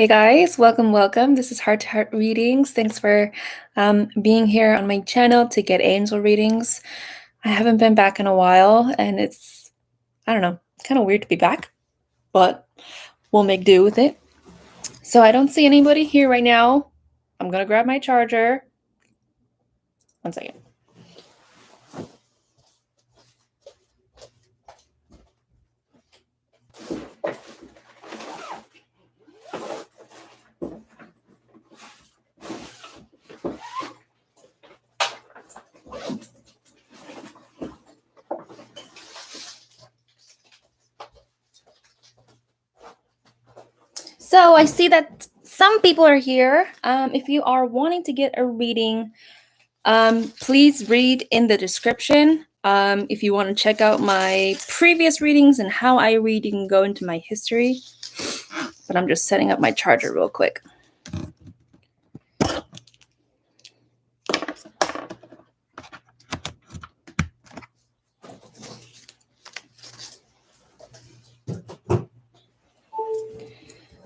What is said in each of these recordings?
Hey guys, welcome. This is Heart to Heart Readings. Thanks for being here on my channel to get angel readings. I haven't been back in a while, and I don't know, kind of weird to be back, but we'll make do with it. So I don't see anybody here right now. I'm gonna grab my charger. One second. So I see that some people are here. If you are wanting to get a reading, please read in the description. If you want to check out my previous readings and how I read, you can go into my history. But I'm just setting up my charger real quick.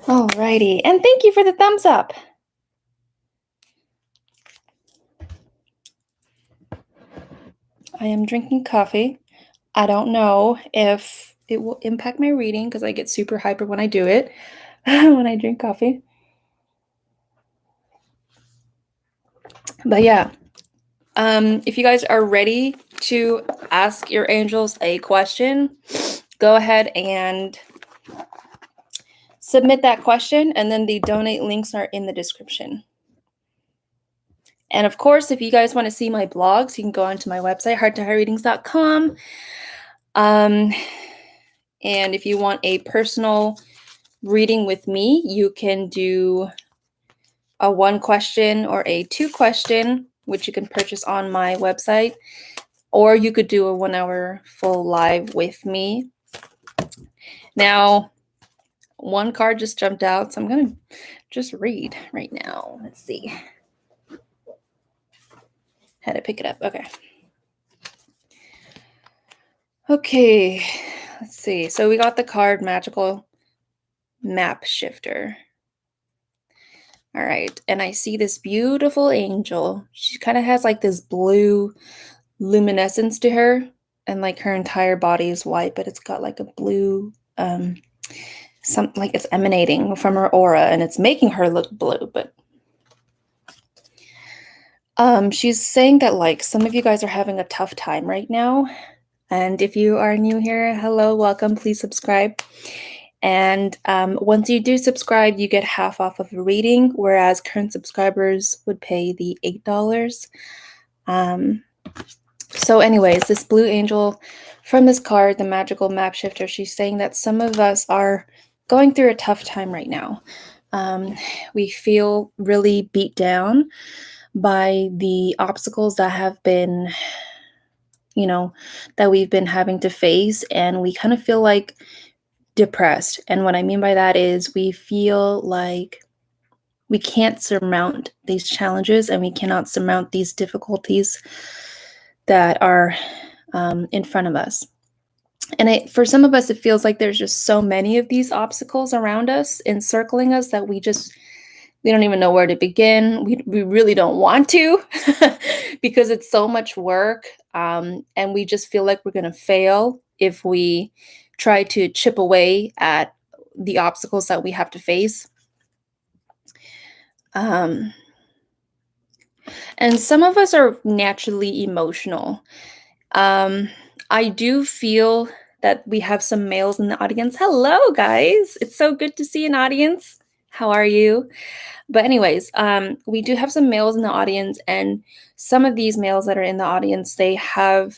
Alrighty, and thank you for the thumbs up. I am drinking coffee. I don't know if it will impact my reading because I get super hyper when I do it, when I drink coffee. But yeah, if you guys are ready to ask your angels a question, go ahead and submit that question, and then the donate links are in the description. And of course, if you guys want to see my blogs, you can go onto my website, hearttoheartreadings.com. And if you want a personal reading with me, you can do a 1 question or a 2 question, which you can purchase on my website, or you could do a 1-hour full live with me. Now, 1 card just jumped out, so I'm going to just read right now. Let's see. Had to pick it up. Okay, let's see. So we got the card Magical Map Shifter. All right, and I see this beautiful angel. She kind of has like this blue luminescence to her, and like her entire body is white, but it's got like a blue, something like it's emanating from her aura, and it's making her look blue. But she's saying that like some of you guys are having a tough time right now. And if you are new here, hello, welcome, please subscribe. And once you do subscribe, you get half off of a reading, whereas current subscribers would pay the $8. So anyways, this blue angel from this card, the Magical Map Shifter, she's saying that some of us are going through a tough time right now. We feel really beat down by the obstacles that have been, that we've been having to face, and we kind of feel like depressed. And what I mean by that is we feel like we can't surmount these challenges, and we cannot surmount these difficulties that are in front of us. And for some of us, it feels like there's just so many of these obstacles around us, encircling us, that we don't even know where to begin. We really don't want to because it's so much work. And we just feel like we're going to fail if we try to chip away at the obstacles that we have to face. And some of us are naturally emotional. I do feel that we have some males in the audience. Hello, guys. It's so good to see an audience. How are you? But anyways, we do have some males in the audience, and some of these males that are in the audience, they have,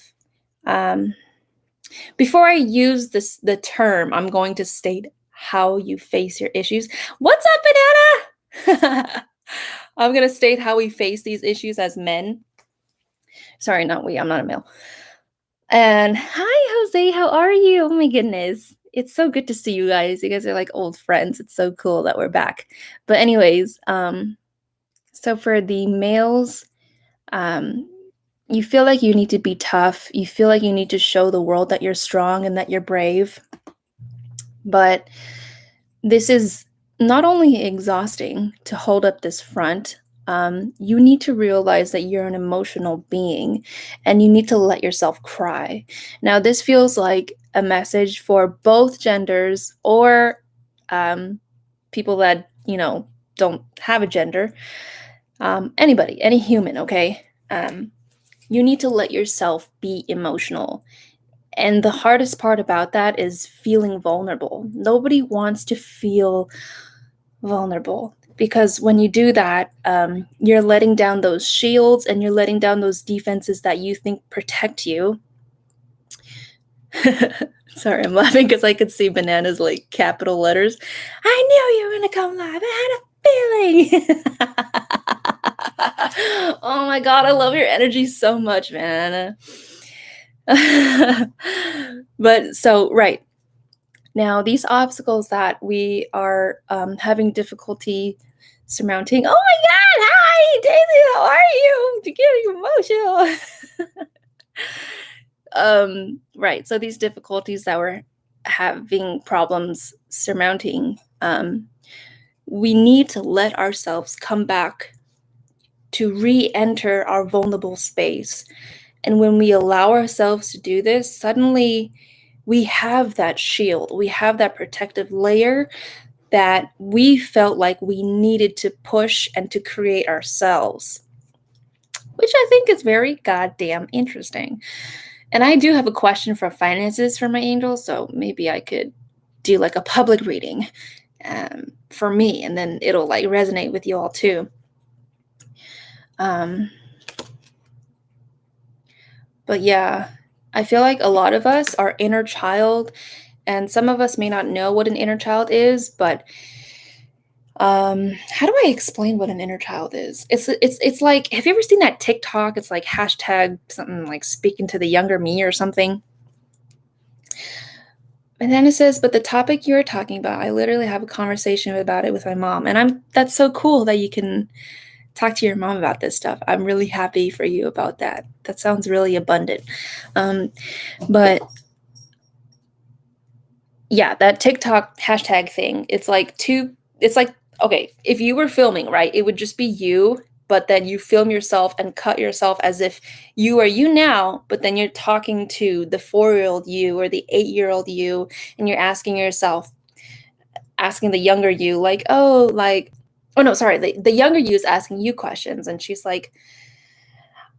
before I use the term, I'm going to state how you face your issues. What's up, Banana? I'm going to state how we face these issues as men. Sorry, not we. I'm not a male. And hi, Jose. How are you? Oh my goodness. It's so good to see you guys. You guys are like old friends. It's so cool that we're back. But anyways, so for the males, you feel like you need to be tough. You feel like you need to show the world that you're strong and that you're brave. But this is not only exhausting to hold up this front, you need to realize that you're an emotional being and you need to let yourself cry. Now, this feels like a message for both genders or people that, don't have a gender. Anybody, any human, okay? You need to let yourself be emotional. And the hardest part about that is feeling vulnerable. Nobody wants to feel vulnerable because when you do that, you're letting down those shields and you're letting down those defenses that you think protect you. Sorry, I'm laughing because I could see bananas like capital letters. I knew you were gonna come live. I had a feeling. Oh my god, I love your energy so much, man. But so, right. Now, these obstacles that we are having difficulty surmounting. Oh my God! Hi, Daisy. How are you? To get emotional. Right. So these difficulties that we're having problems surmounting, we need to let ourselves come back to re-enter our vulnerable space. And when we allow ourselves to do this, suddenly we have that shield, we have that protective layer that we felt like we needed to push and to create ourselves, which I think is very goddamn interesting. And I do have a question for finances for my angels, so maybe I could do like a public reading for me, and then it'll like resonate with you all too. But yeah, I feel like a lot of us are inner child, and some of us may not know what an inner child is, but how do I explain what an inner child is? It's like, have you ever seen that TikTok? It's like hashtag something like speaking to the younger me or something. And then it says, but the topic you're talking about, I literally have a conversation about it with my mom. And that's so cool that you can talk to your mom about this stuff. I'm really happy for you about that. That sounds really abundant. But yeah, that TikTok hashtag thing, it's like okay, if you were filming, right, it would just be you, but then you film yourself and cut yourself as if you are you now, but then you're talking to the 4-year-old you or the 8-year-old you, and you're asking the younger you, like, oh no, sorry, the younger you is asking you questions, and she's like,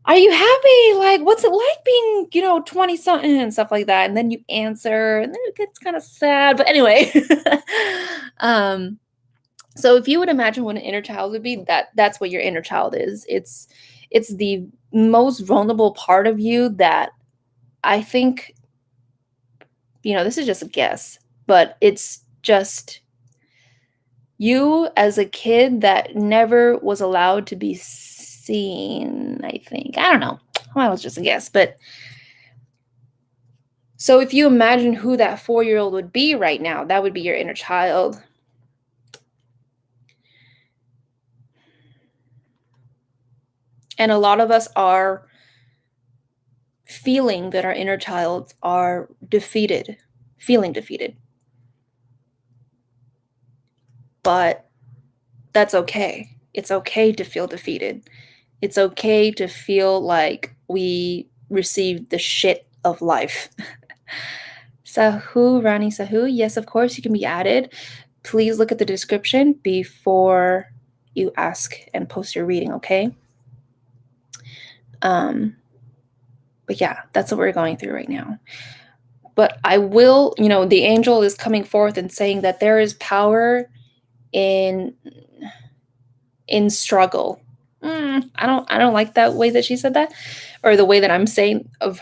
are you happy? Like, what's it like being, 20 something and stuff like that? And then you answer, and then it gets kind of sad. But anyway, um, so if you would imagine what an inner child would be, that's what your inner child is. It's the most vulnerable part of you that I think, this is just a guess, but it's just you as a kid that never was allowed to be seen, I think. I don't know. Well, it was just a guess, but so if you imagine who that 4-year-old would be right now, that would be your inner child. And a lot of us are feeling that our inner child are defeated, feeling defeated. But that's okay. It's okay to feel defeated. It's okay to feel like we received the shit of life. Sahu, Rani Sahu, yes, of course, you can be added. Please look at the description before you ask and post your reading, okay? But yeah, that's what we're going through right now. But I will, the angel is coming forth and saying that there is power in struggle. I don't like that way that she said that, or the way that I'm saying of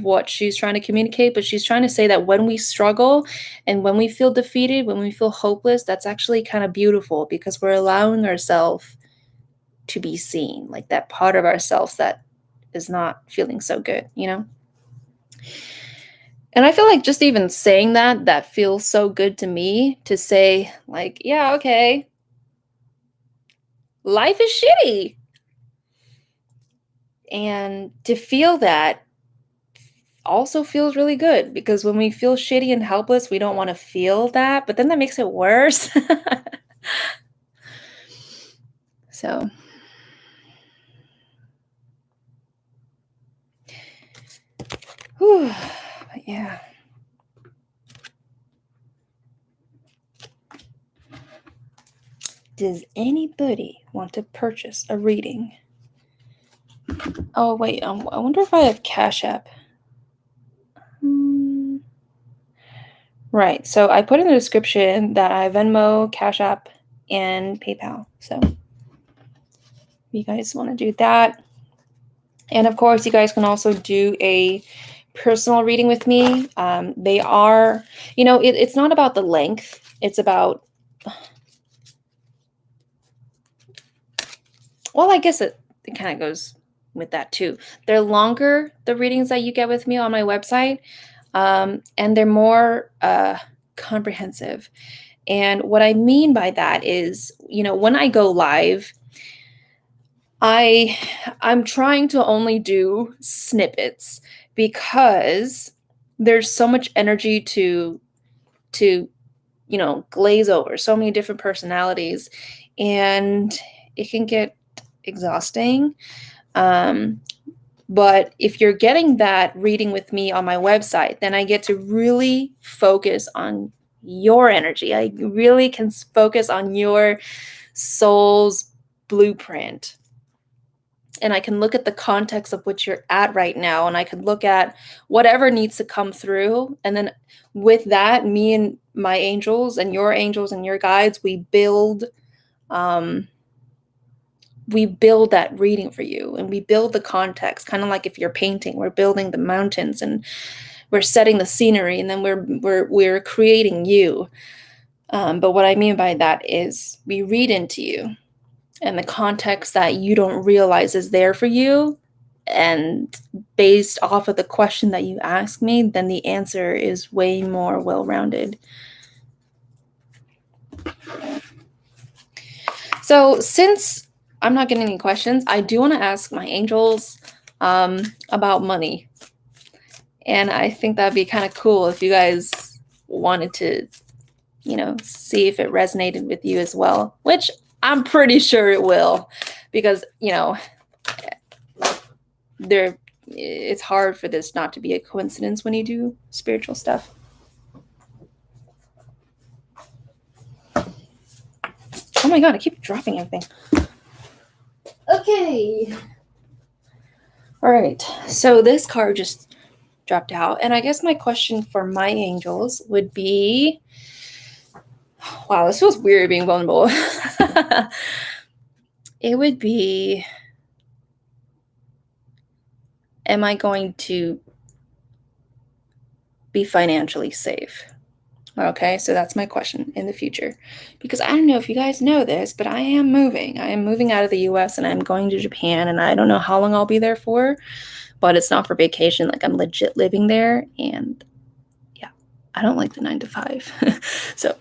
what she's trying to communicate. But she's trying to say that when we struggle and when we feel defeated, when we feel hopeless, that's actually kind of beautiful because we're allowing ourselves to be seen, like that part of ourselves that is not feeling so good, And I feel like just even saying that feels so good to me to say, like, yeah, okay, life is shitty. And to feel that also feels really good because when we feel shitty and helpless, we don't want to feel that, but then that makes it worse. So, whew, but yeah. Does anybody want to purchase a reading? Oh, wait, I wonder if I have Cash App. Right, so I put in the description that I have Venmo, Cash App, and PayPal. So if you guys want to do that. And of course, you guys can also do a personal reading with me. They are, it's not about the length. It's about, well, I guess it kind of goes with that too. They're longer, the readings that you get with me on my website, and they're more comprehensive. And what I mean by that is, when I go live, I'm trying to only do snippets because there's so much energy to glaze over, so many different personalities, and it can get exhausting. But if you're getting that reading with me on my website, then I get to really focus on your energy. I really can focus on your soul's blueprint. And I can look at the context of which you're at right now, and I can look at whatever needs to come through. And then with that, me and my angels and your guides, we build that reading for you, and we build the context, kind of like if you're painting, we're building the mountains and we're setting the scenery, and then we're creating you. But what I mean by that is we read into you and the context that you don't realize is there for you. And based off of the question that you ask me, then the answer is way more well-rounded. So since I'm not getting any questions, I do want to ask my angels about money. And I think that'd be kind of cool if you guys wanted to, see if it resonated with you as well, which I'm pretty sure it will, because, it's hard for this not to be a coincidence when you do spiritual stuff. Oh my God, I keep dropping everything. Okay. All right, so this card just dropped out, and I guess my question for my angels would be, wow, this feels weird being vulnerable. It would be, am I going to be financially safe? Okay, so that's my question in the future. Because I don't know if you guys know this, but I am moving. I am moving out of the US and I'm going to Japan, and I don't know how long I'll be there for, but it's not for vacation. Like, I'm legit living there, and yeah, I don't like the 9 to 5. So,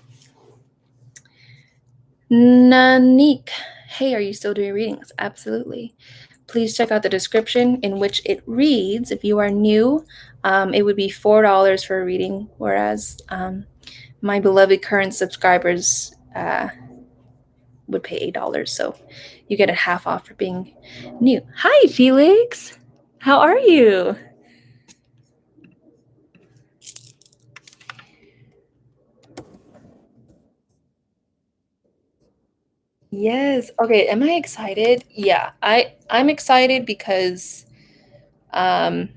Nanik, hey, are you still doing readings? Absolutely. Please check out the description in which it reads. If you are new, it would be $4 for a reading, whereas my beloved current subscribers would pay $8. So you get a half off for being new. Hi, Felix. How are you? Yes. Okay. Am I excited? Yeah, I'm excited because I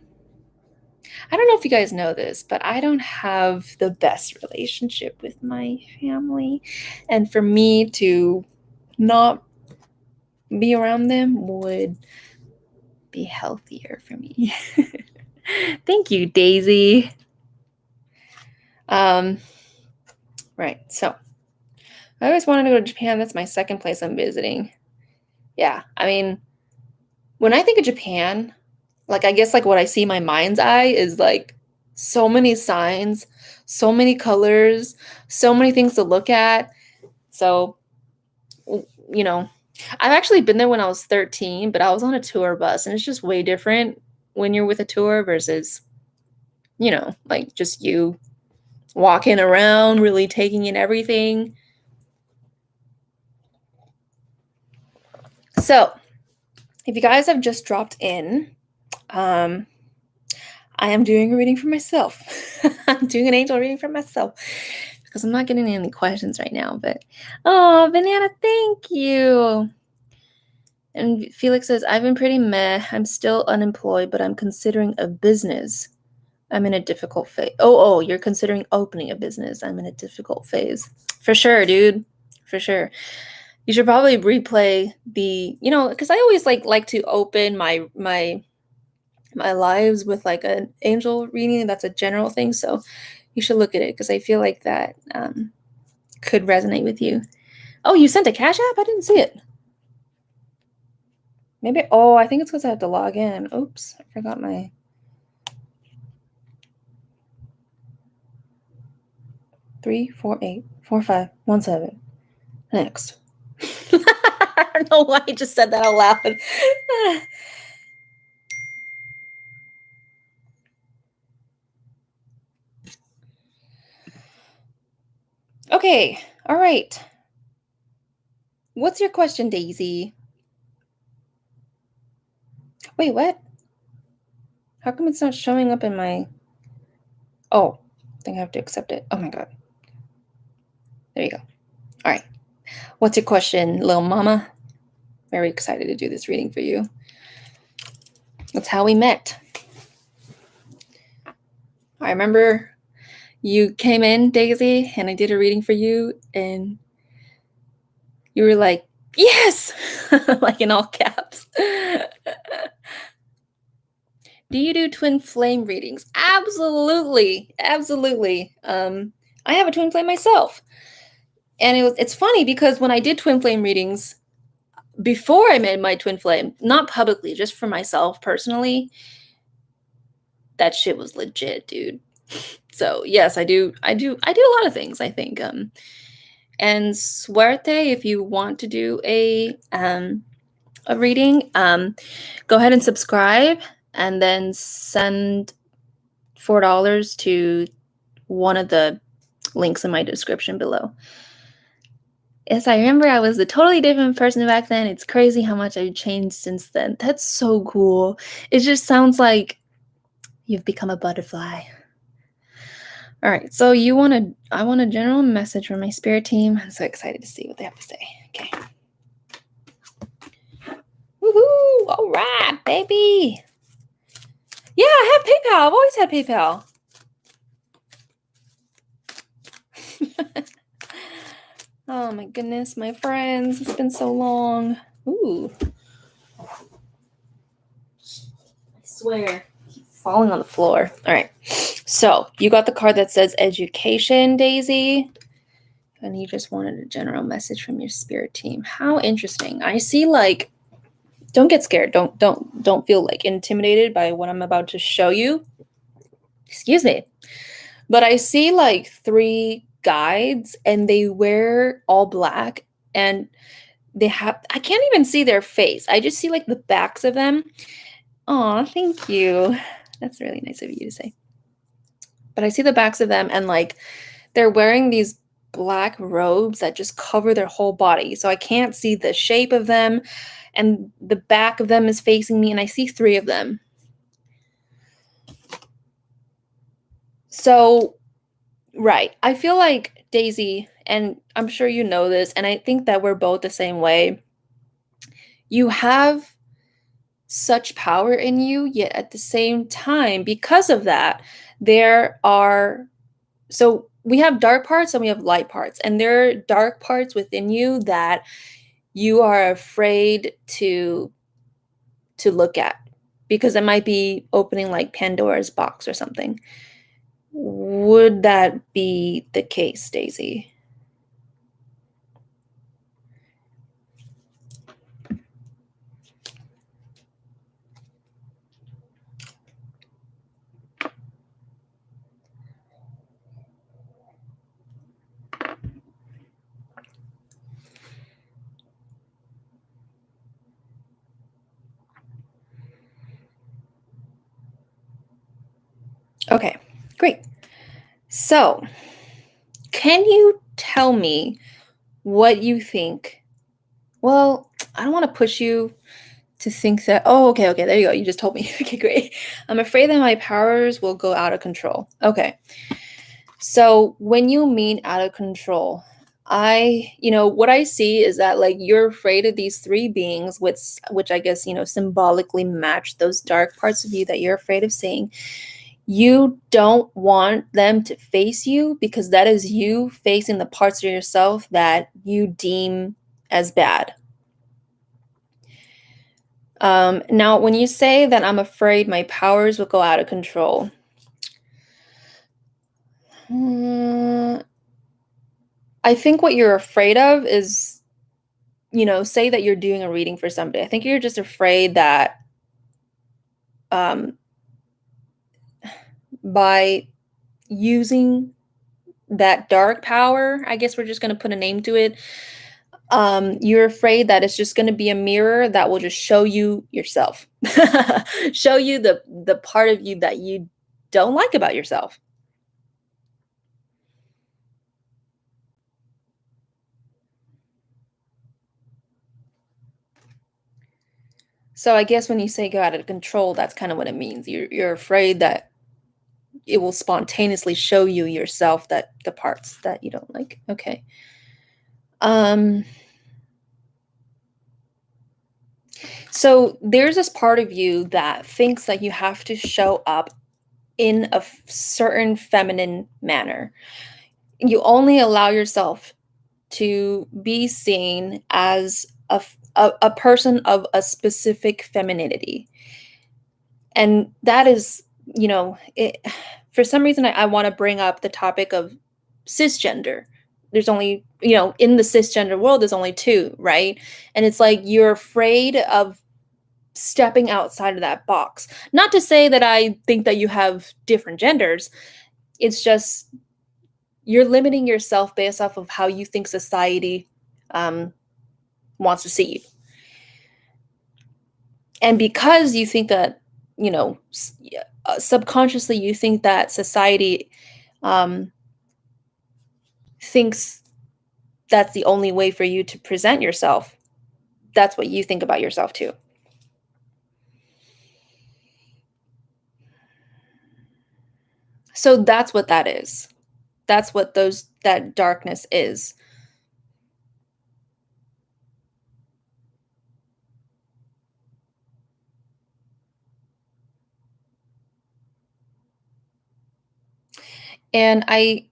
don't know if you guys know this, but I don't have the best relationship with my family. And for me to not be around them would be healthier for me. Thank you, Daisy. Right. So I always wanted to go to Japan. That's my second place I'm visiting. Yeah. I mean, when I think of Japan, like, I guess like what I see in my mind's eye is like so many signs, so many colors, so many things to look at. So, I've actually been there when I was 13, but I was on a tour bus, and it's just way different when you're with a tour versus, like just you walking around, really taking in everything. So, if you guys have just dropped in, I am doing a reading for myself. I'm doing an angel reading for myself because I'm not getting any questions right now. But, oh, Banana, thank you. And Felix says, I've been pretty meh. I'm still unemployed, but I'm considering a business. I'm in a difficult phase. Oh, you're considering opening a business. I'm in a difficult phase. For sure, dude. For sure. You should probably replay the, because I always like to open my lives with like an angel reading. That's a general thing. So you should look at it because I feel like that could resonate with you. Oh, you sent a Cash App? I didn't see it. Maybe, I think it's because I have to log in. Oops, I forgot my... 3484517. Next. I don't know why I just said that out loud. Okay, all right. What's your question, Daisy? Wait, what? How come it's not showing up in my... Oh, I think I have to accept it. Oh my God. There you go. All right. What's your question, little mama? Very excited to do this reading for you. That's how we met. I remember you came in, Daisy, and I did a reading for you, and you were like, yes! Like in all caps. Do you do twin flame readings? Absolutely. Absolutely. I have a twin flame myself. And it's funny because when I did twin flame readings, before I met my twin flame, not publicly, just for myself personally, that shit was legit, dude. So yes, I do a lot of things, I think. And suerte, if you want to do a reading, go ahead and subscribe and then send $4 to one of the links in my description below. Yes, I remember I was a totally different person back then. It's crazy how much I've changed since then. That's so cool. It just sounds like you've become a butterfly. All right, so I want a general message from my spirit team. I'm so excited to see what they have to say. Okay. Woohoo! All right, baby. Yeah, I have PayPal. I've always had PayPal. Oh my goodness, my friends. It's been so long. Ooh. I swear. I keep falling on the floor. All right. So you got the card that says education, Daisy. And you just wanted a general message from your spirit team. How interesting. I see don't get scared. Don't feel intimidated by what I'm about to show you. Excuse me. But I see 3 guides and they wear all black and I can't even see their face. I just see the backs of them. Aw, thank you. That's really nice of you to say. But I see the backs of them and they're wearing these black robes that just cover their whole body. So I can't see the shape of them and the back of them is facing me and I see 3 of them. So, right. I feel like Daisy, and I'm sure you know this, and I think that we're both the same way. You have such power in you, yet at the same time, because of that, so we have dark parts and we have light parts, and there are dark parts within you that you are afraid to look at because it might be opening Pandora's box or something. Would that be the case, Daisy? Okay, great. So, can you tell me what you think? Well, I don't want to push you to think that, oh, okay, okay, there you go. You just told me. Okay, great. I'm afraid that my powers will go out of control. Okay. So when you mean out of control, what I see is that like you're afraid of these three beings, which I guess, symbolically match those dark parts of you that you're afraid of seeing. You don't want them to face you because that is you facing the parts of yourself that you deem as bad. Now, when you say that I'm afraid my powers will go out of control, I think what you're afraid of is, say that you're doing a reading for somebody. I think you're just afraid that um, by using that dark power, I guess we're just going to put a name to it. You're afraid that it's just going to be a mirror that will just show you yourself, show you the part of you that you don't like about yourself. So I guess when you say go out of control, that's kind of what it means. You're afraid that it will spontaneously show you yourself, that the parts that you don't like. Okay. Um so there's this part of you that thinks that you have to show up in a certain feminine manner. You only allow yourself to be seen as a person of a specific femininity. And that is, for some reason, I want to bring up the topic of cisgender. There's only, in the cisgender world, there's only two, right? And it's like you're afraid of stepping outside of that box. Not to say that I think that you have different genders. It's just you're limiting yourself based off of how you think society wants to see you. And because you think that, subconsciously you think that society um, thinks that's the only way for you to present yourself, that's what you think about yourself too. So that's what that is. That's what that darkness is. And I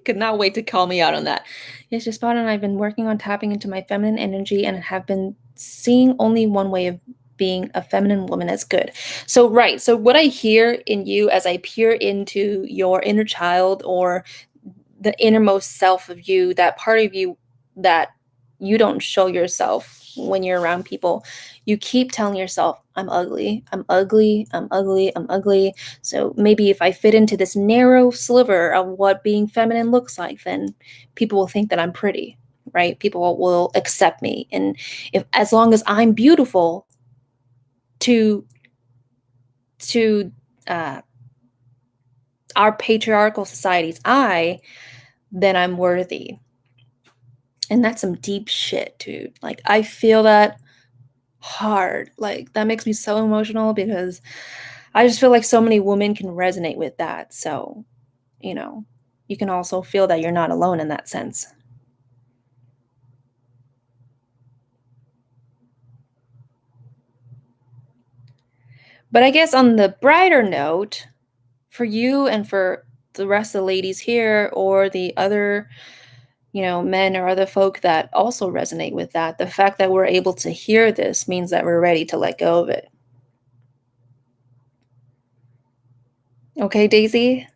could not wait to call me out on that. Yes, just spot on. I've been working on tapping into my feminine energy and have been seeing only one way of being a feminine woman as good. So, right. So, what I hear in you as I peer into your inner child or the innermost self of you, that part of you that you don't show yourself when you're around people, you keep telling yourself, I'm ugly, I'm ugly, I'm ugly, I'm ugly. So maybe if I fit into this narrow sliver of what being feminine looks like, then people will think that I'm pretty, right? People will accept me. And if as long as I'm beautiful to to uh, our patriarchal society's eye, then I'm worthy. And that's some deep shit, dude. Like, I feel that hard. Like, that makes me so emotional because I just feel like so many women can resonate with that. So, you can also feel that you're not alone in that sense. But I guess on the brighter note, for you and for the rest of the ladies here or the other, men or other folk that also resonate with that, the fact that we're able to hear this means that we're ready to let go of it. Okay, Daisy?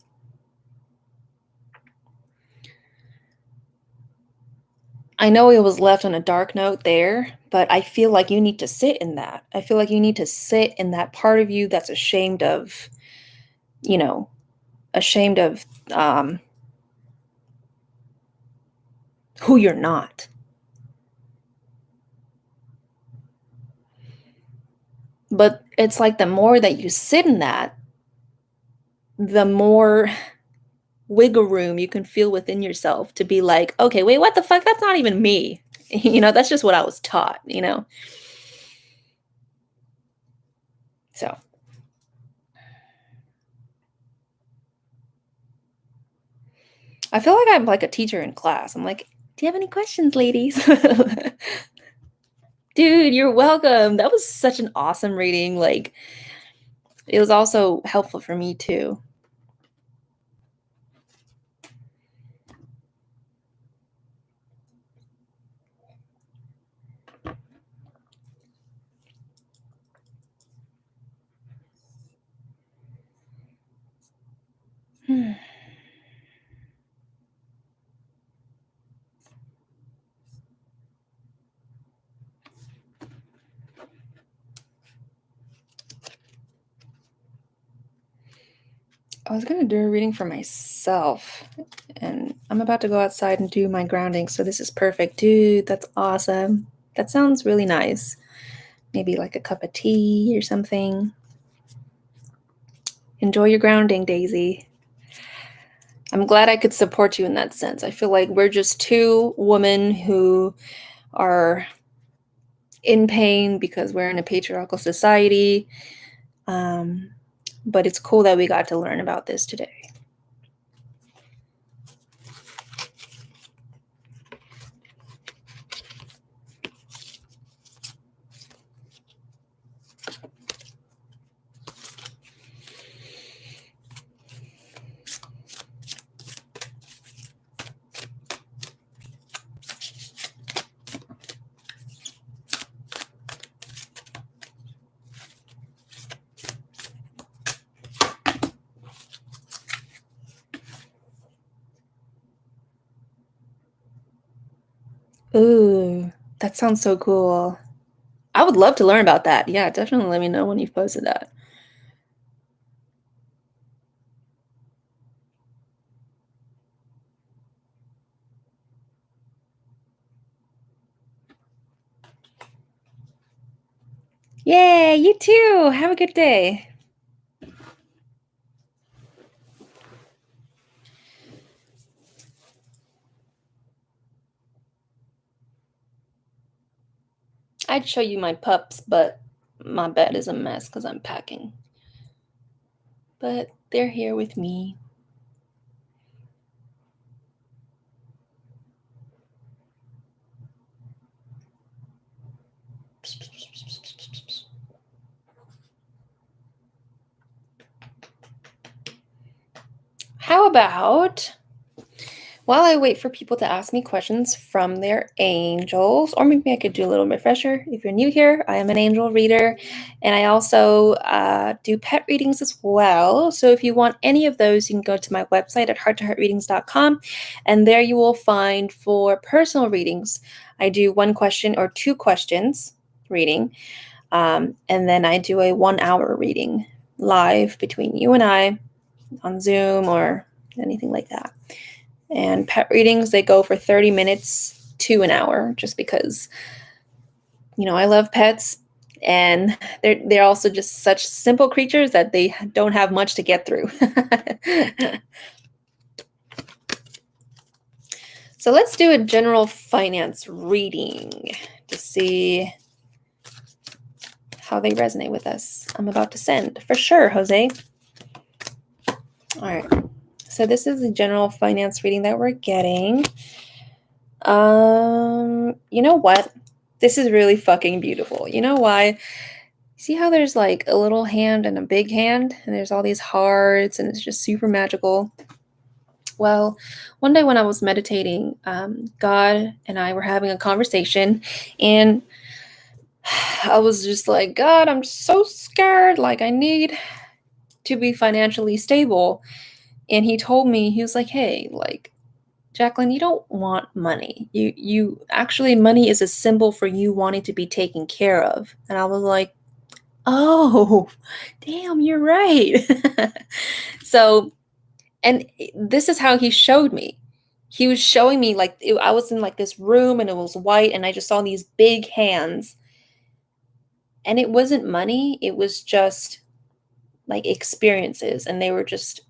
I know it was left on a dark note there, but I feel like you need to sit in that. I feel like you need to sit in that part of you that's you know, ashamed of who you're not. But it's like the more that you sit in that, the more wiggle room you can feel within yourself to be like, okay, wait, what the fuck? That's not even me. That's just what I was taught. So I feel like I'm like a teacher in class. I'm like, do you have any questions, ladies? Dude, you're welcome. That was such an awesome reading. Like, it was also helpful for me too. Hmm. I was gonna do a reading for myself, and I'm about to go outside and do my grounding, so this is perfect. Dude, that's awesome. That sounds really nice. Maybe like a cup of tea or something. Enjoy your grounding, Daisy. I'm glad I could support you in that sense. I feel like we're just two women who are in pain because we're in a patriarchal society. Um, but it's cool that we got to learn about this today. Ooh, that sounds so cool. I would love to learn about that. Yeah, definitely let me know when you've posted that. Yay, you too. Have a good day. I'd show you my pups, but my bed is a mess because I'm packing. But they're here with me. How about while I wait for people to ask me questions from their angels, or maybe I could do a little refresher. If you're new here, I am an angel reader, and I also do pet readings as well. So if you want any of those, you can go to my website at hearttoheartreadings.com, and there you will find for personal readings. I do 1 question or 2 questions reading, and then I do a 1 hour reading live between you and I on Zoom or anything like that. And pet readings, they go for 30 minutes to an hour just because, I love pets, and they're also just such simple creatures that they don't have much to get through. So let's do a general finance reading to see how they resonate with us. I'm about to send for sure, Jose. All right. So this is the general finance reading that we're getting. You know what? This is really fucking beautiful. You know why? See how there's like a little hand and a big hand, and there's all these hearts, and it's just super magical. Well, one day when I was meditating, God and I were having a conversation, and I was just like, God, I'm so scared. Like, I need to be financially stable. And he told me, he was like, hey, like, Jacqueline, you don't want money. You actually, money is a symbol for you wanting to be taken care of. And I was like, oh, damn, you're right. So, and this is how he showed me. He was showing me like I was in like this room and it was white and I just saw these big hands. And it wasn't money, it was just like experiences, and they were just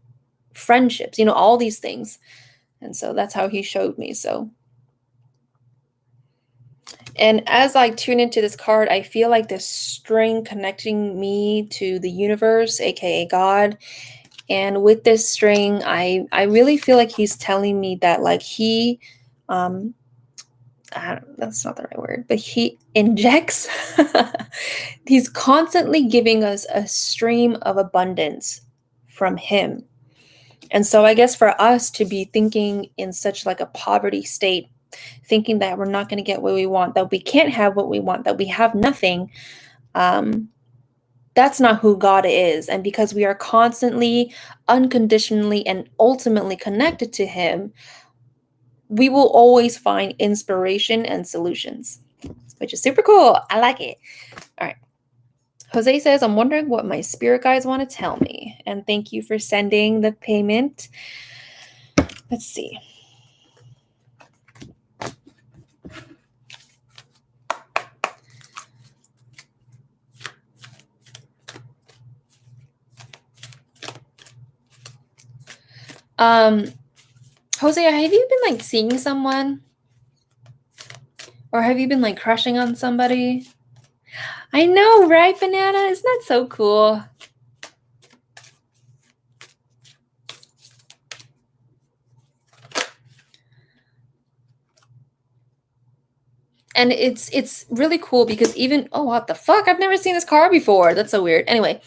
friendships, all these things. And so that's how he showed me. So And as I tune into this card, I feel like this string connecting me to the universe, aka God. And with this string, I really feel like he's telling me that like he um that's not the right word, but he injects he's constantly giving us a stream of abundance from him. And so I guess for us to be thinking in such like a poverty state, thinking that we're not going to get what we want, that we can't have what we want, that we have nothing, um, that's not who God is. And because we are constantly, unconditionally, and ultimately connected to Him, we will always find inspiration and solutions, which is super cool. I like it. All right. Jose says, I'm wondering what my spirit guides want to tell me. And thank you for sending the payment. Let's see. Jose, have you been like seeing someone? Or have you been like crushing on somebody? I know, right, Banana? Isn't that so cool? And it's really cool because even what the fuck? I've never seen this car before. That's so weird. Anyway,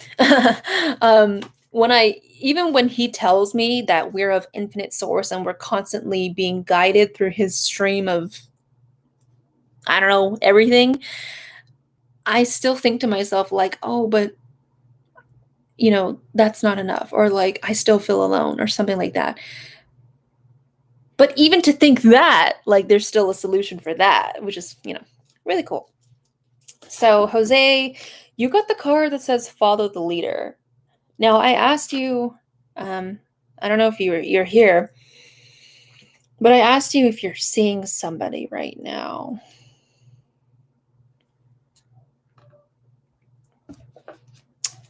when he tells me that we're of infinite source and we're constantly being guided through his stream of, I don't know, everything, I still think to myself like, oh, but that's not enough, or like I still feel alone or something like that. But even to think that, like, there's still a solution for that, which is, really cool. So, Jose, you got the card that says follow the leader. Now, I asked you, I don't know if you're here, but I asked you if you're seeing somebody right now.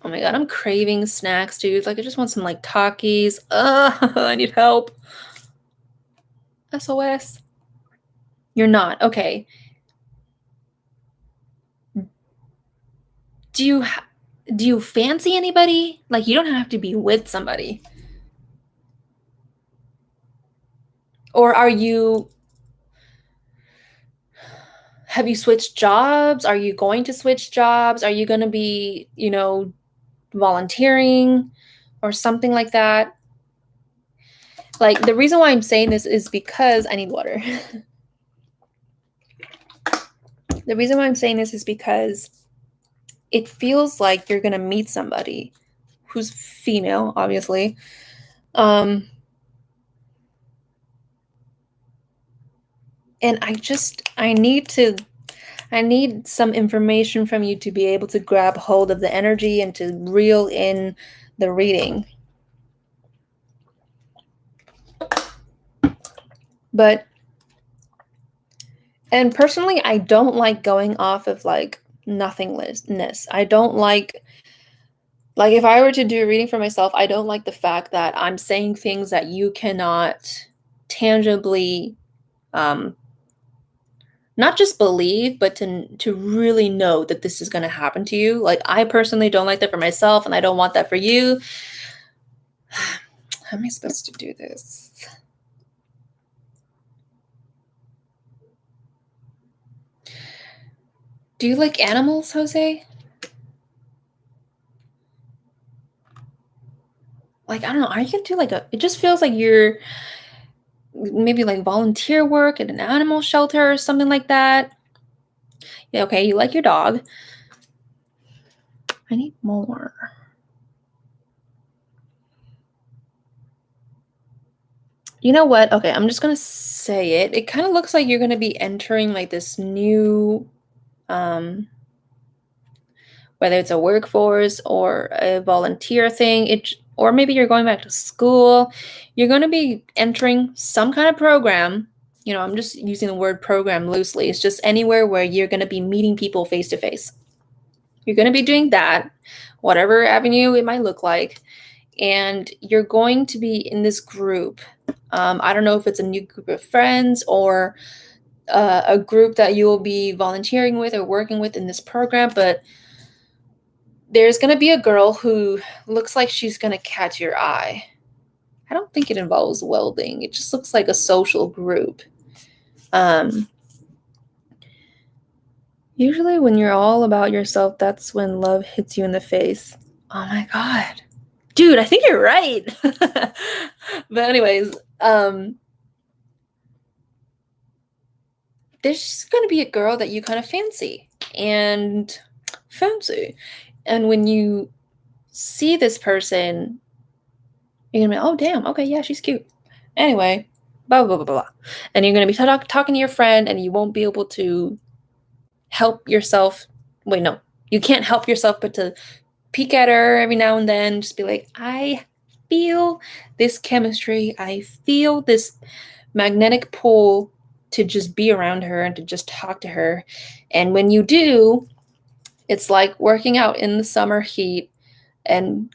Oh my god, I'm craving snacks, dude. Like, I just want some, like, Takis. I need help. SOS. You're not. Okay. Do you fancy anybody? Like, you don't have to be with somebody. Or have you switched jobs? Are you going to switch jobs? Are you going to be, volunteering or something like that? Like, the reason why I'm saying this is because I need water. The reason why I'm saying this is because it feels like you're going to meet somebody who's female, obviously. And I need some information from you to be able to grab hold of the energy and to reel in the reading. And personally, I don't like going off of like nothingness. I don't like if I were to do a reading for myself, I don't like the fact that I'm saying things that you cannot tangibly not just believe, but to really know that this is going to happen to you. Like, I personally don't like that for myself, and I don't want that for you. How am I supposed to do this? Do you like animals, Jose? Like, I don't know. Are you going to do like it just feels like you're maybe like volunteer work at an animal shelter or something like that. Yeah, okay, you like your dog. I need more. You know what? Okay, I'm just gonna say it. It kind of looks like you're gonna be entering like this new, whether it's a workforce or a volunteer thing, or maybe you're going back to school. You're gonna be entering some kind of program. I'm just using the word program loosely. It's just anywhere where you're gonna be meeting people face to face. You're gonna be doing that, whatever avenue it might look like. And you're going to be in this group. I don't know if it's a new group of friends or a group that you will be volunteering with or working with in this program, but there's going to be a girl who looks like she's going to catch your eye. I don't think it involves welding. It just looks like a social group. Usually when you're all about yourself, that's when love hits you in the face. Oh my God. Dude, I think you're right. But anyways, there's just going to be a girl that you kind of fancy. And when you see this person, you're going to be, oh, damn, okay, yeah, she's cute. Anyway, blah, blah, blah, blah, blah. And you're going to be talking to your friend, and you won't be able to help yourself. Wait, no, you can't help yourself but to peek at her every now and then, just be like, I feel this chemistry. I feel this magnetic pull to just be around her and to just talk to her. And when you do, it's like working out in the summer heat and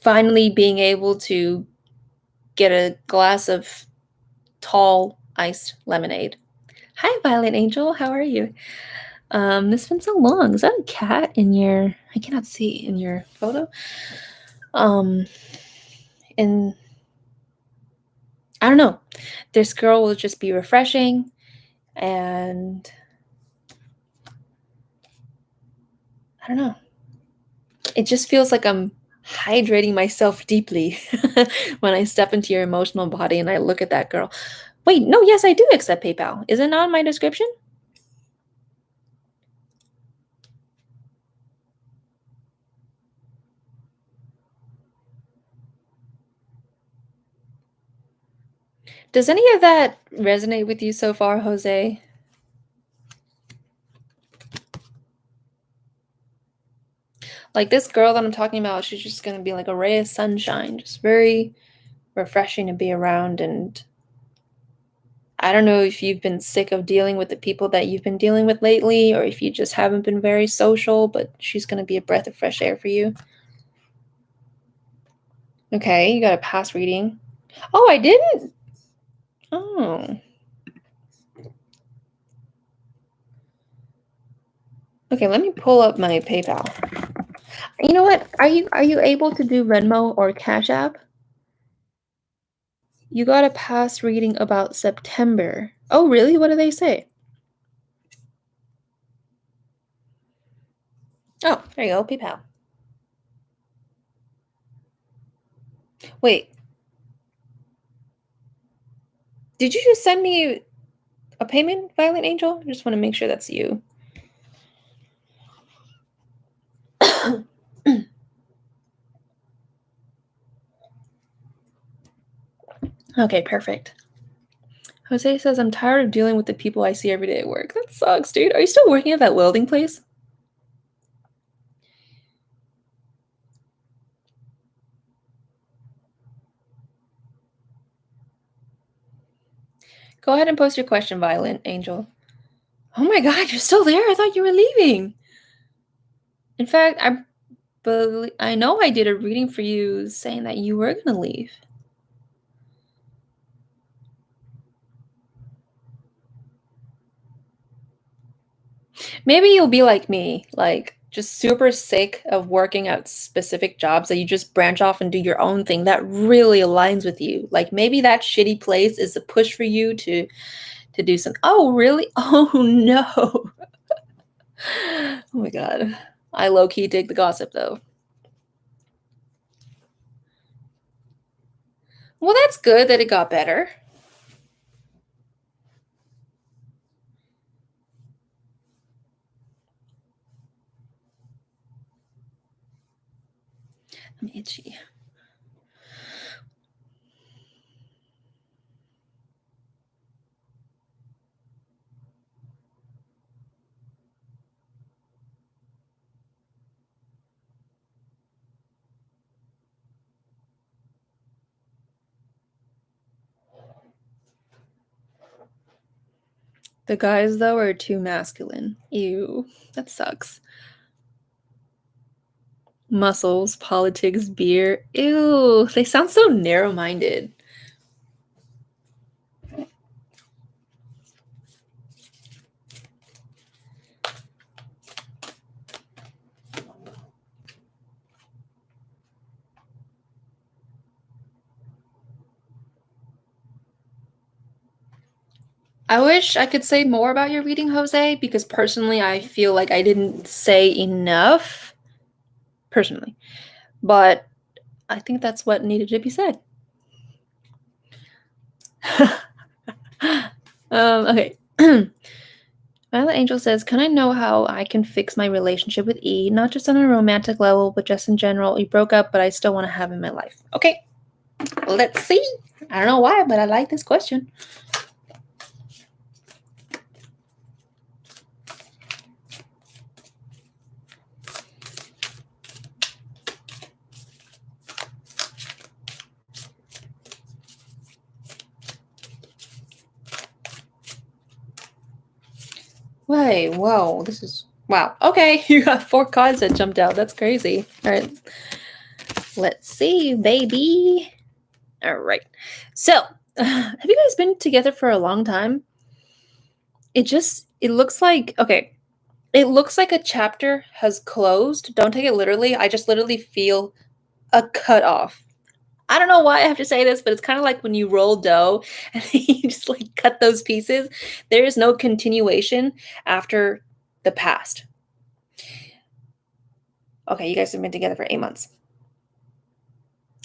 finally being able to get a glass of tall iced lemonade. Hi, Violet Angel. How are you? It's been so long. Is that a cat in your... I cannot see in your photo. And I don't know. This girl will just be refreshing, and I don't know. It just feels like I'm hydrating myself deeply when I step into your emotional body and I look at that girl. Wait, no, yes, I do accept PayPal. Is it not in my description? Does any of that resonate with you so far, Jose? Like this girl that I'm talking about, she's just going to be like a ray of sunshine, just very refreshing to be around. And I don't know if you've been sick of dealing with the people that you've been dealing with lately, or if you just haven't been very social, but she's going to be a breath of fresh air for you. Okay, you got a pass reading. Oh, I didn't? Oh. Okay, let me pull up my PayPal. You know what? Are you able to do Venmo or Cash App? You got a pass reading about September. Oh, really? What do they say? Oh, there you go, PayPal. Wait. Did you just send me a payment, Violent Angel? I just want to make sure that's you. Okay, perfect. Jose says, I'm tired of dealing with the people I see every day at work. That sucks, dude. Are you still working at that welding place? Go ahead and post your question, Violent Angel. Oh my God, you're still there? I thought you were leaving. In fact, I know I did a reading for you saying that you were going to leave. Maybe you'll be like me, like just super sick of working at specific jobs that you just branch off and do your own thing that really aligns with you. Like maybe that shitty place is a push for you to do some... Oh, really? Oh no. Oh my God. I low-key dig the gossip though. Well, that's good that it got better. I'm itchy. The guys, though, are too masculine. Ew, that sucks. Muscles, politics, beer. Ew, they sound so narrow-minded. I wish I could say more about your reading, Jose, because personally I feel like I didn't say enough. Personally. But I think that's what needed to be said. Okay. Violet Angel says, can I know how I can fix my relationship with E? Not just on a romantic level, but just in general. We broke up, but I still want to have him in my life. Okay. Let's see. I don't know why, but I like this question. Wait, whoa, this is, wow. Okay, you got 4 cards that jumped out. That's crazy. All right. Let's see, baby. All right. So, have you guys been together for a long time? It looks like, okay, it looks like a chapter has closed. Don't take it literally. I just literally feel a cut off. I don't know why I have to say this, but it's kind of like when you roll dough and you just like cut those pieces. There is no continuation after the past. Okay, you guys have been together for 8 months.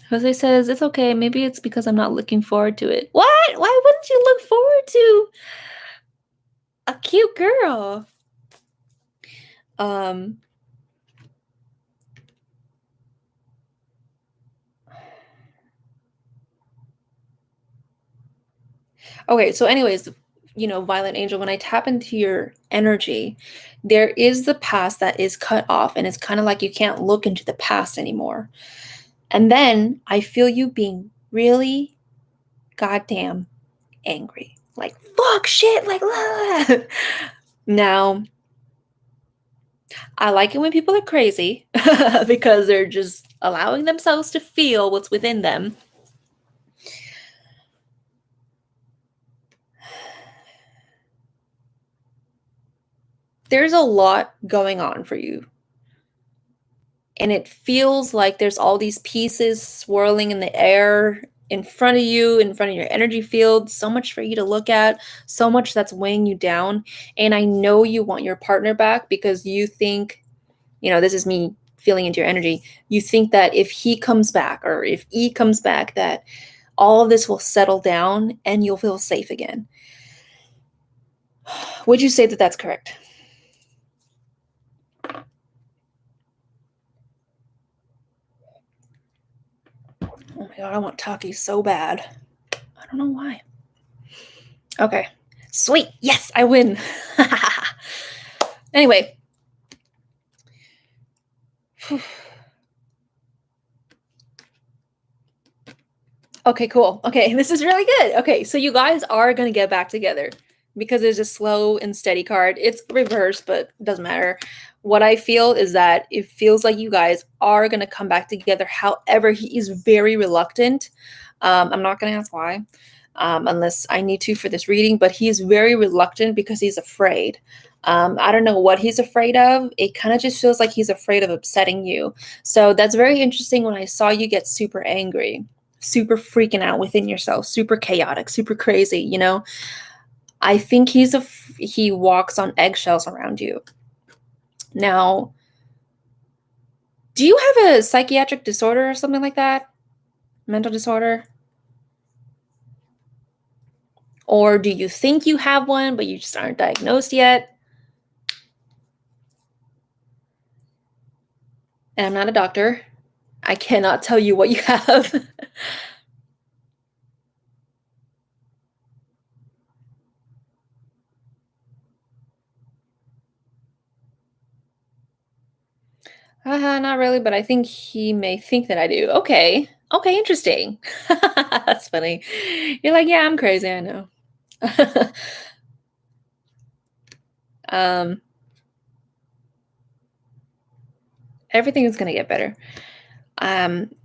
Jose says, it's okay. Maybe it's because I'm not looking forward to it. What? Why wouldn't you look forward to a cute girl? Okay, so anyways, Violet Angel, when I tap into your energy, there is the past that is cut off, and it's kind of like you can't look into the past anymore. And then I feel you being really goddamn angry. Like, fuck shit, like, blah. Now, I like it when people are crazy because they're just allowing themselves to feel what's within them. There's a lot going on for you. And it feels like there's all these pieces swirling in the air in front of you, in front of your energy field, so much for you to look at, so much that's weighing you down. And I know you want your partner back because you think, this is me feeling into your energy. You think that if he comes back or if E comes back, that all of this will settle down and you'll feel safe again. Would you say that that's correct? Oh my God, I want Taki so bad. I don't know why. Okay. Sweet. Yes, I win. Anyway. Okay, cool. Okay, this is really good. Okay, so you guys are going to get back together because there's a slow and steady card. It's reversed, but it doesn't matter. What I feel is that it feels like you guys are going to come back together. However, he is very reluctant. I'm not going to ask why, unless I need to for this reading, but he's very reluctant because he's afraid. I don't know what he's afraid of. It kind of just feels like he's afraid of upsetting you. So that's very interesting when I saw you get super angry, super freaking out within yourself, super chaotic, super crazy, I think he walks on eggshells around you. Now, do you have a psychiatric disorder or something like that? Mental disorder? Or do you think you have one, but you just aren't diagnosed yet? And I'm not a doctor. I cannot tell you what you have. Not really, but I think he may think that I do. Okay. Okay, interesting. That's funny. You're like, yeah, I'm crazy, I know. Everything is gonna get better.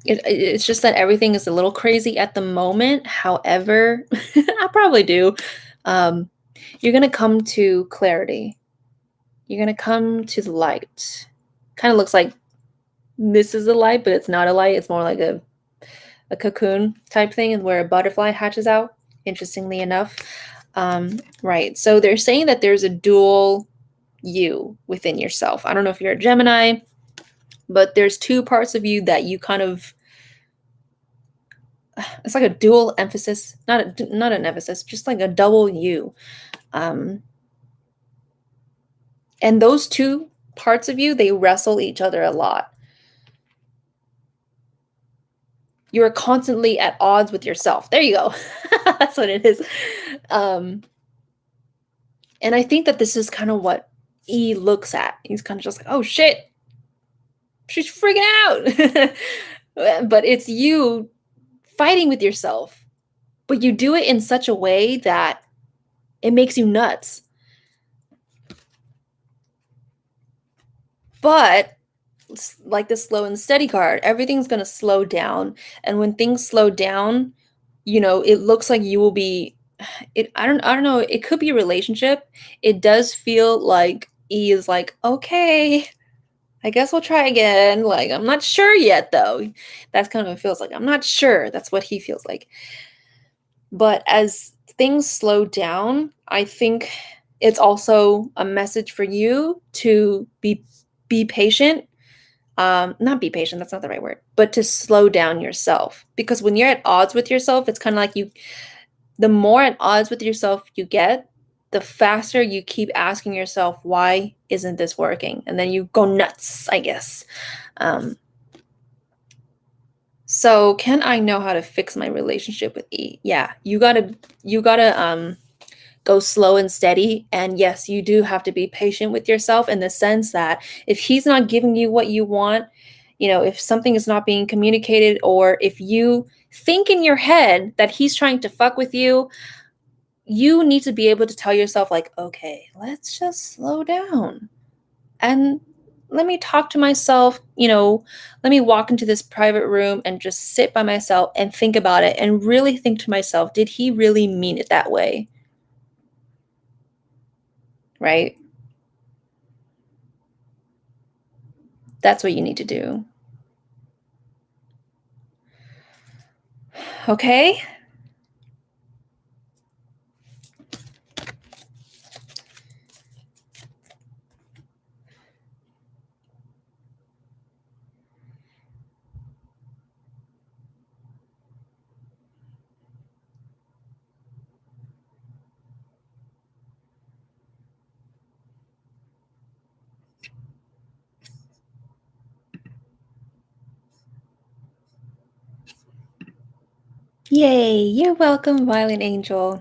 It's just that everything is a little crazy at the moment. However, I probably do. You're gonna come to clarity. You're gonna come to the light. Kind of looks like this is a light, but it's not a light. It's more like a cocoon type thing, and where a butterfly hatches out. Interestingly enough, Right. So they're saying that there's a dual you within yourself. I don't know if you're a Gemini, but there's two parts of you that you kind of, it's like a dual emphasis, not an emphasis, just like a double you. Um, and those two parts of you, they wrestle each other a lot. You're constantly at odds with yourself. There you go. That's what it is. Um, and I think that this is kind of what E looks at. He's kind of just like, oh shit, she's freaking out. But it's you fighting with yourself. But you do it in such a way that it makes you nuts. But like the slow and steady card, everything's going to slow down. And when things slow down, it looks like you will be I don't know, it could be a relationship. It does feel like E is like, "Okay, I guess we'll try again." Like, I'm not sure yet though. That's kind of what it feels like. I'm not sure. That's what he feels like. But as things slow down, I think it's also a message for you to be patient. Not be patient, that's not the right word, but to slow down yourself. Because when you're at odds with yourself, it's kind of like the more at odds with yourself you get, the faster you keep asking yourself, why isn't this working? And then you go nuts, I guess. Um, so can I know how to fix my relationship with E? Yeah, you gotta go slow and steady. And yes, you do have to be patient with yourself in the sense that if he's not giving you what you want, if something is not being communicated, or if you think in your head that he's trying to fuck with you, you need to be able to tell yourself, like, okay, let's just slow down. And let me talk to myself, let me walk into this private room and just sit by myself and think about it and really think to myself, did he really mean it that way? Right? That's what you need to do. Okay? Yay, you're welcome, Violent Angel.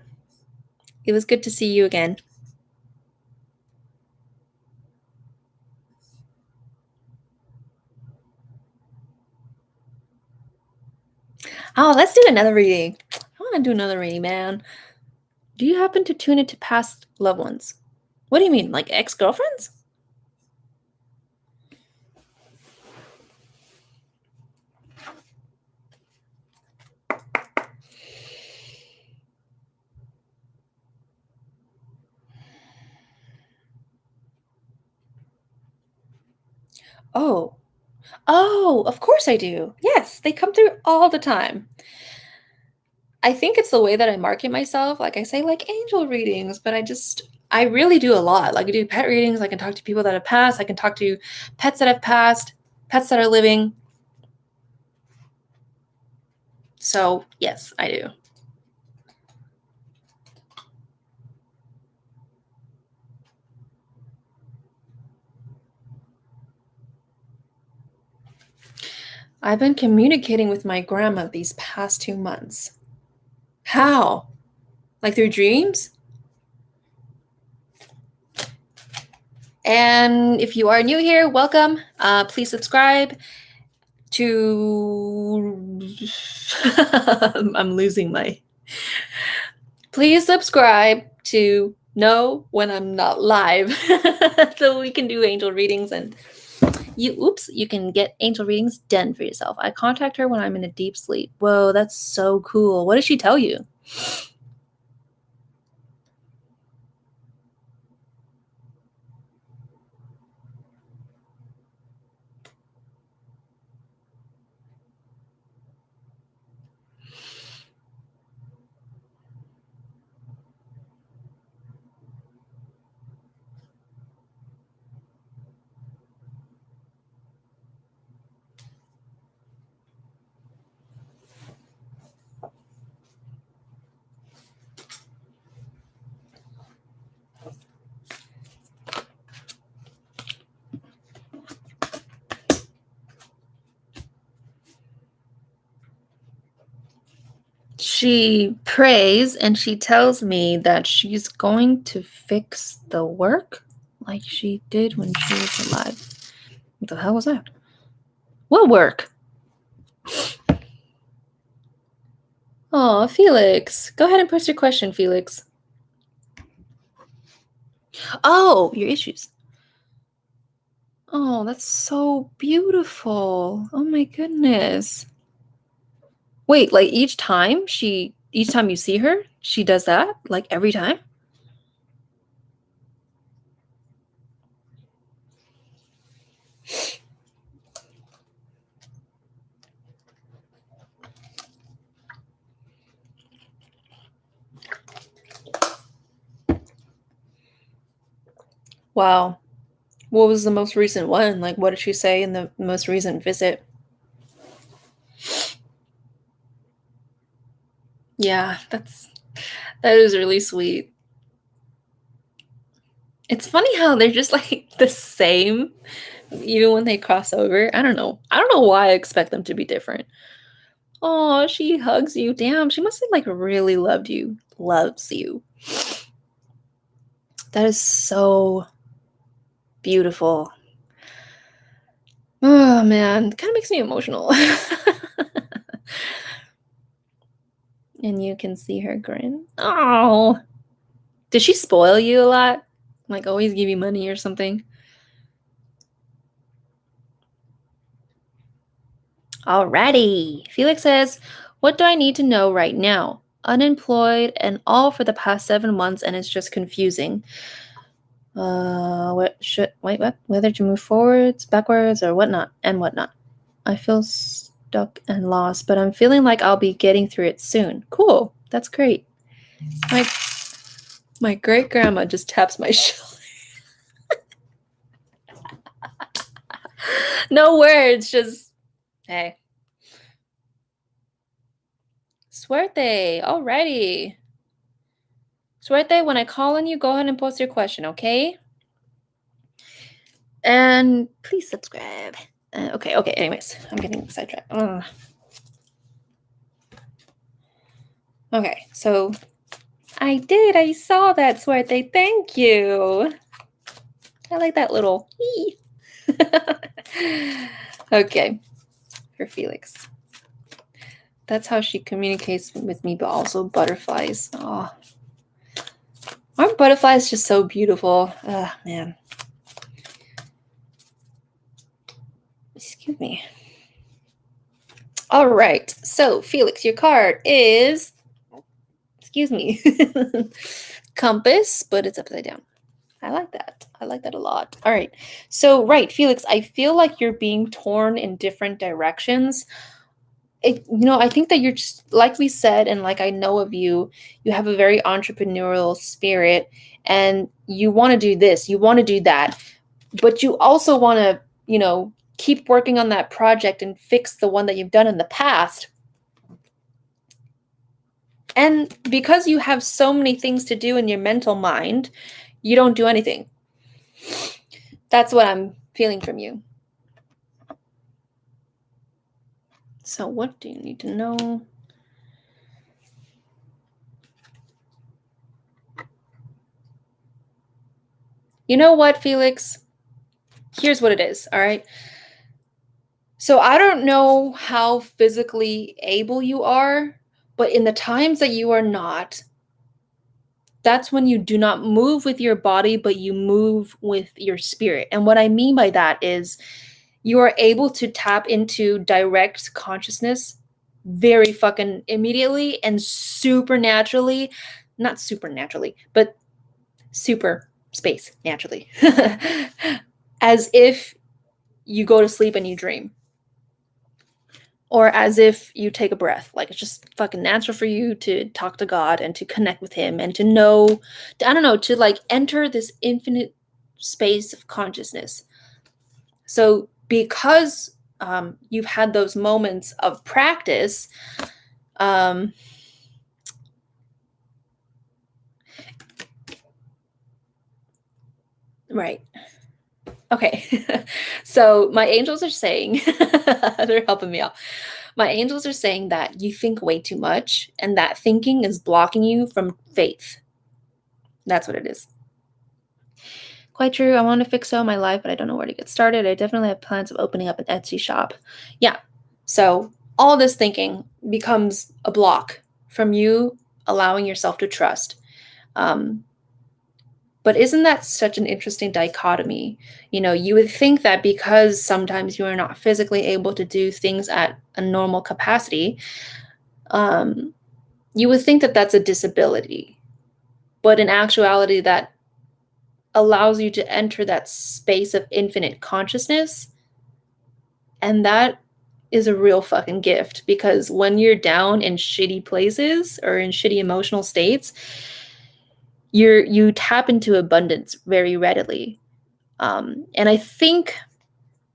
It was good to see you again. Oh, let's do another reading. I want to do another reading, man. Do you happen to tune into past loved ones? What do you mean, like ex-girlfriends? Oh. Oh, of course I do. Yes, they come through all the time. I think it's the way that I market myself. Like I say, like angel readings, but I really do a lot. Like I do pet readings. I can talk to people that have passed. I can talk to pets that have passed, pets that are living. So, yes, I do. I've been communicating with my grandma these past 2 months. How? Like through dreams? And if you are new here, welcome. Please subscribe to. I'm losing my. Please subscribe to know when I'm not live so we can do angel readings and you can get angel readings done for yourself. I contact her when I'm in a deep sleep. Whoa, that's so cool. What does she tell you? She prays and she tells me that she's going to fix the work like she did when she was alive. What the hell was that? What work? Oh, Felix. Go ahead and post your question, Felix. Oh, your issues. Oh, that's so beautiful. Oh my goodness. Wait, like each time you see her, she does that? Like every time? Wow. What was the most recent one? Like, what did she say in the most recent visit? Yeah, that is really sweet. It's funny how they're just like the same, even when they cross over. I don't know. I don't know why I expect them to be different. Oh, she hugs you. Damn, she must have like really loved you. Loves you. That is so beautiful. Oh man, kind of makes me emotional. And you can see her grin. Oh, did she spoil you a lot? Like always give you money or something? Alrighty. Felix says, what do I need to know right now? Unemployed and all for the past 7 months, and it's just confusing. What? Whether to move forwards, backwards, or whatnot, and whatnot. I feel stuck and lost, but I'm feeling like I'll be getting through it soon. Cool. That's great. My great grandma just taps my shoulder. No words, just hey. Suerte. Alrighty. Suerte, when I call on you, go ahead and post your question, okay? And please subscribe. Okay, anyways, I'm getting sidetracked. Okay, so I saw that, Suerte. Thank you. I like that little okay, for Felix. That's how she communicates with me, but also butterflies. Oh, aren't butterflies just so beautiful? Man. Excuse me. All right. So, Felix, your card is, excuse me, compass, but it's upside down. I like that. I like that a lot. All right. So, right, Felix, I feel like you're being torn in different directions. I think that you're just, like we said, and like I know of you, you have a very entrepreneurial spirit and you want to do this, you want to do that, but you also want to, keep working on that project and fix the one that you've done in the past. And because you have so many things to do in your mental mind, you don't do anything. That's what I'm feeling from you. So what do you need to know? You know what, Felix? Here's what it is, all right? So I don't know how physically able you are, but in the times that you are not, that's when you do not move with your body, but you move with your spirit. And what I mean by that is you are able to tap into direct consciousness very fucking immediately and supernaturally, not supernaturally, but super space naturally, as if you go to sleep and you dream. Or as if you take a breath. Like it's just fucking natural for you to talk to God and to connect with him and to know, to like enter this infinite space of consciousness. So because you've had those moments of practice, right. Okay. So my angels are saying, they're helping me out. My angels are saying that you think way too much, and that thinking is blocking you from faith. That's what it is. Quite true. I want to fix all my life, but I don't know where to get started. I definitely have plans of opening up an Etsy shop. Yeah. So all this thinking becomes a block from you allowing yourself to trust. Um, but isn't that such an interesting dichotomy? You would think that because sometimes you are not physically able to do things at a normal capacity, um, you would think that that's a disability. But in actuality, that allows you to enter that space of infinite consciousness. And that is a real fucking gift, because when you're down in shitty places or in shitty emotional states, you tap into abundance very readily. And I think,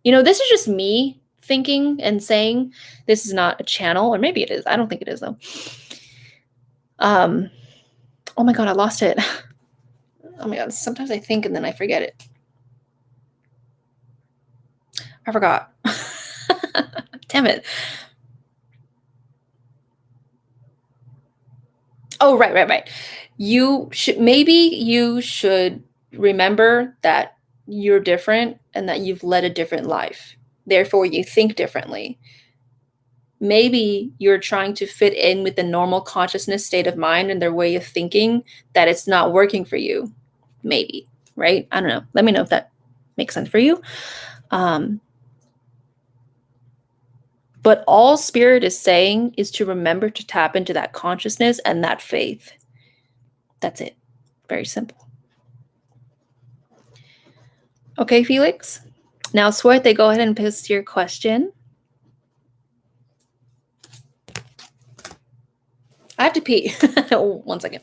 this is just me thinking and saying, this is not a channel, or maybe it is. I don't think it is though. Oh my God, I lost it. Oh my God, sometimes I think and then I forget it. I forgot. Damn it. Oh, right. You should remember that you're different and that you've led a different life. Therefore, you think differently. Maybe you're trying to fit in with the normal consciousness state of mind and their way of thinking, that it's not working for you. Maybe, right? I don't know. Let me know if that makes sense for you. But all Spirit is saying is to remember to tap into that consciousness and that faith. That's it. Very simple. Okay, Felix. Now, Suerte, go ahead and post your question. I have to pee. 1 second.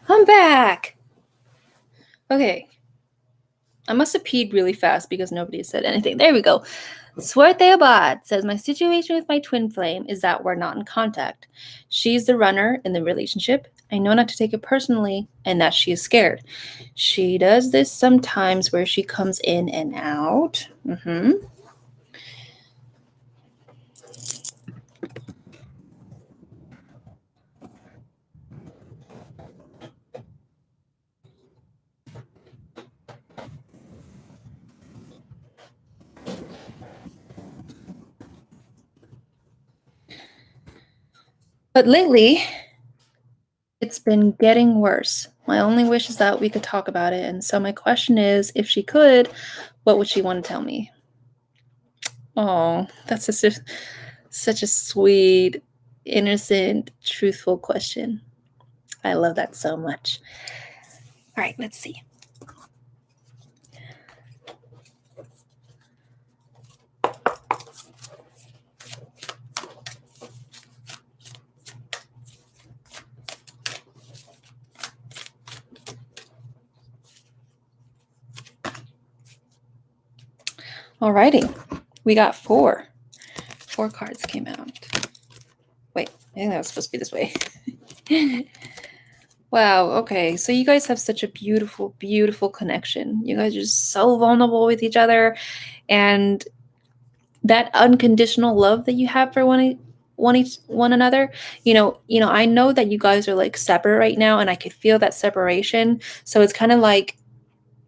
I'm back. Okay. I must have peed really fast because nobody said anything. There we go. Suerte Abad says, my situation with my twin flame is that we're not in contact. She's the runner in the relationship. I know not to take it personally and that she is scared. She does this sometimes where she comes in and out. But lately, it's been getting worse. My only wish is that we could talk about it. And so my question is, if she could, what would she want to tell me? Oh, that's such a sweet, innocent, truthful question. I love that so much. All right, let's see. Alrighty, we got 4. 4 cards came out. Wait, I think that was supposed to be this way. Wow, okay, so you guys have such a beautiful, beautiful connection. You guys are just so vulnerable with each other, and that unconditional love that you have for one another. I know that you guys are like separate right now, and I could feel that separation. So it's kind of like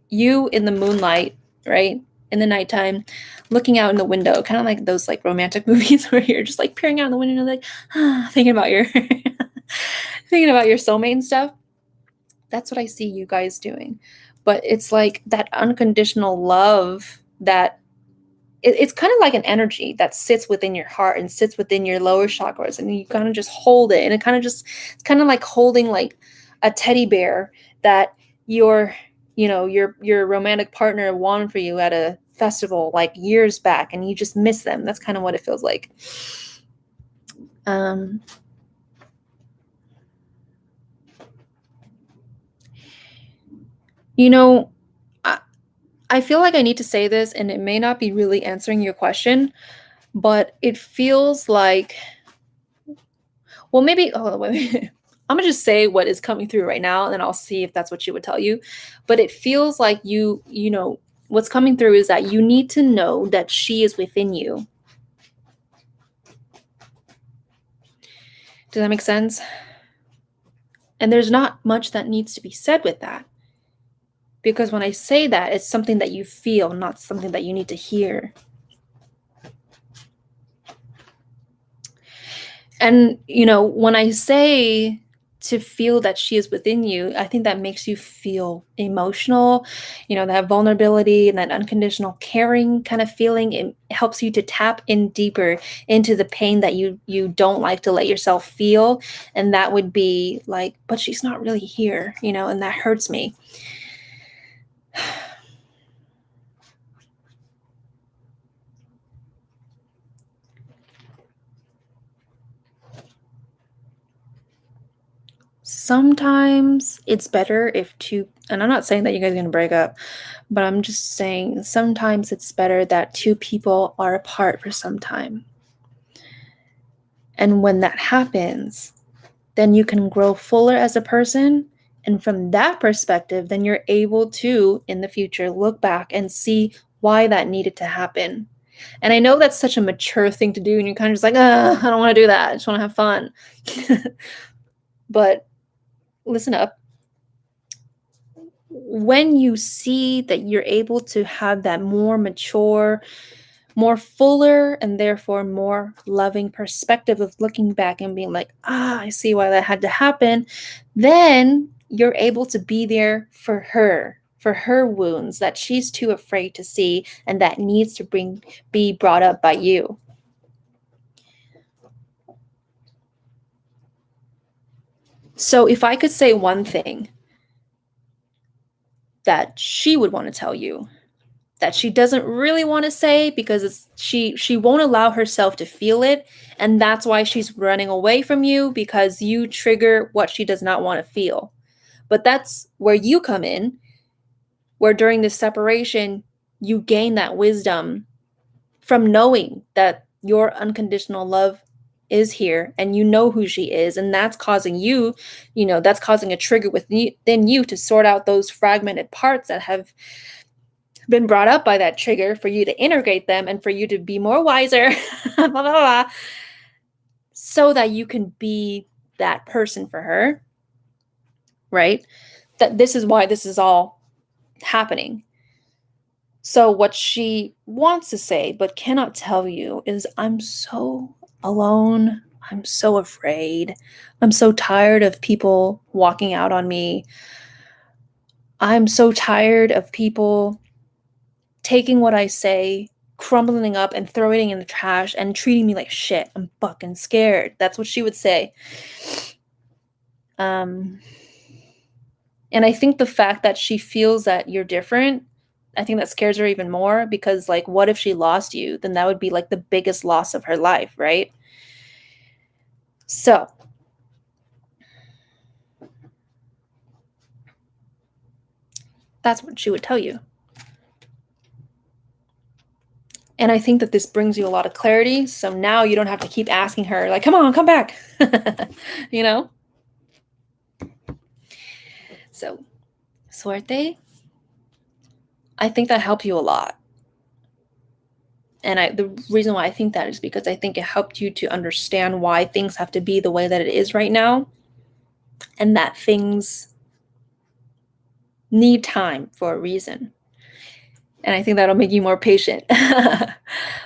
you in the moonlight, right? In the nighttime, looking out in the window, kind of like those like romantic movies where you're just like peering out in the window, like thinking about your thinking about your soulmate and stuff. That's what I see you guys doing. But it's like that unconditional love that it's kind of like an energy that sits within your heart and sits within your lower chakras, and you kind of just hold it, and it's kind of like holding like a teddy bear that your your romantic partner won for you at a festival like years back, and you just miss them. That's kind of what it feels like. um you know I, I feel like I need to say this, and it may not be really answering your question, but it feels like, well, maybe, oh, wait. I'm gonna just say what is coming through right now, and then I'll see if that's what she would tell you. But it feels like what's coming through is that you need to know that she is within you. Does that make sense? And there's not much that needs to be said with that. Because when I say that, it's something that you feel, not something that you need to hear. And, when I say to feel that she is within you, I think that makes you feel emotional, that vulnerability and that unconditional caring kind of feeling. It helps you to tap in deeper into the pain that you don't like to let yourself feel. And that would be like, but she's not really here, and that hurts me. Sometimes it's better if two, and I'm not saying that you guys are going to break up, but I'm just saying sometimes it's better that two people are apart for some time. And when that happens, then you can grow fuller as a person. And from that perspective, then you're able to, in the future, look back and see why that needed to happen. And I know that's such a mature thing to do, and you're kind of just like, I don't want to do that. I just want to have fun. But listen up. When you see that you're able to have that more mature, more fuller, and therefore more loving perspective of looking back and being like, I see why that had to happen, then you're able to be there for her wounds that she's too afraid to see and that needs to be brought up by you. So if I could say one thing that she would want to tell you, that she doesn't really want to say because she won't allow herself to feel it, and that's why she's running away from you, because you trigger what she does not want to feel. But that's where you come in, where during this separation you gain that wisdom from knowing that your unconditional love is here, and you know who she is, and that's causing that's causing a trigger within you to sort out those fragmented parts that have been brought up by that trigger, for you to integrate them and for you to be more wiser, blah, blah, blah, so that you can be that person for her, right? That this is why this is all happening. So what she wants to say but cannot tell you is, I'm so alone. I'm so afraid. I'm so tired of people walking out on me. I'm so tired of people taking what I say, crumbling up and throwing it in the trash and treating me like shit. I'm fucking scared. That's what she would say. And I think the fact that she feels that you're different, I think that scares her even more, because like, what if she lost you? Then that would be like the biggest loss of her life, right? So that's what she would tell you. And I think that this brings you a lot of clarity. So now you don't have to keep asking her, like, come on, come back. you know? So, suerte. I think that helped you a lot. And the reason why I think that is because I think it helped you to understand why things have to be the way that it is right now, and that things need time for a reason. And I think that'll make you more patient.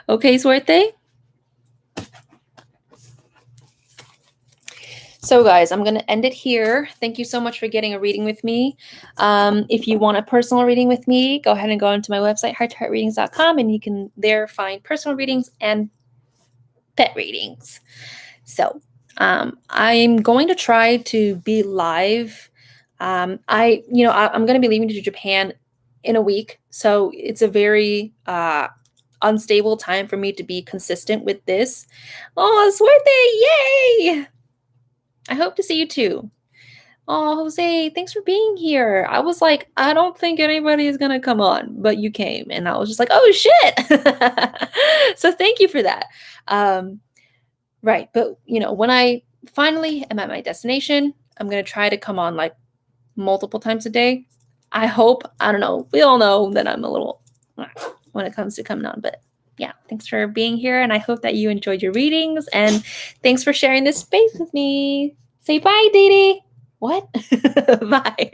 Okay, Suerte? So guys, I'm going to end it here. Thank you so much for getting a reading with me. If you want a personal reading with me, go ahead and go onto my website, hearttoheartreadings.com, and you can there find personal readings and pet readings. So I'm going to try to be live. I'm going to be leaving to Japan in a week. So it's a very unstable time for me to be consistent with this. Oh, suerte! Yay! I hope to see you too. Oh, Jose, thanks for being here. I was like, I don't think anybody is going to come on, but you came. And I was just like, oh, shit. So thank you for that. Right. But, when I finally am at my destination, I'm going to try to come on like multiple times a day. I hope. I don't know. We all know that I'm a little when it comes to coming on. But yeah, thanks for being here. And I hope that you enjoyed your readings. And thanks for sharing this space with me. Say bye, Dee Dee. What? Bye.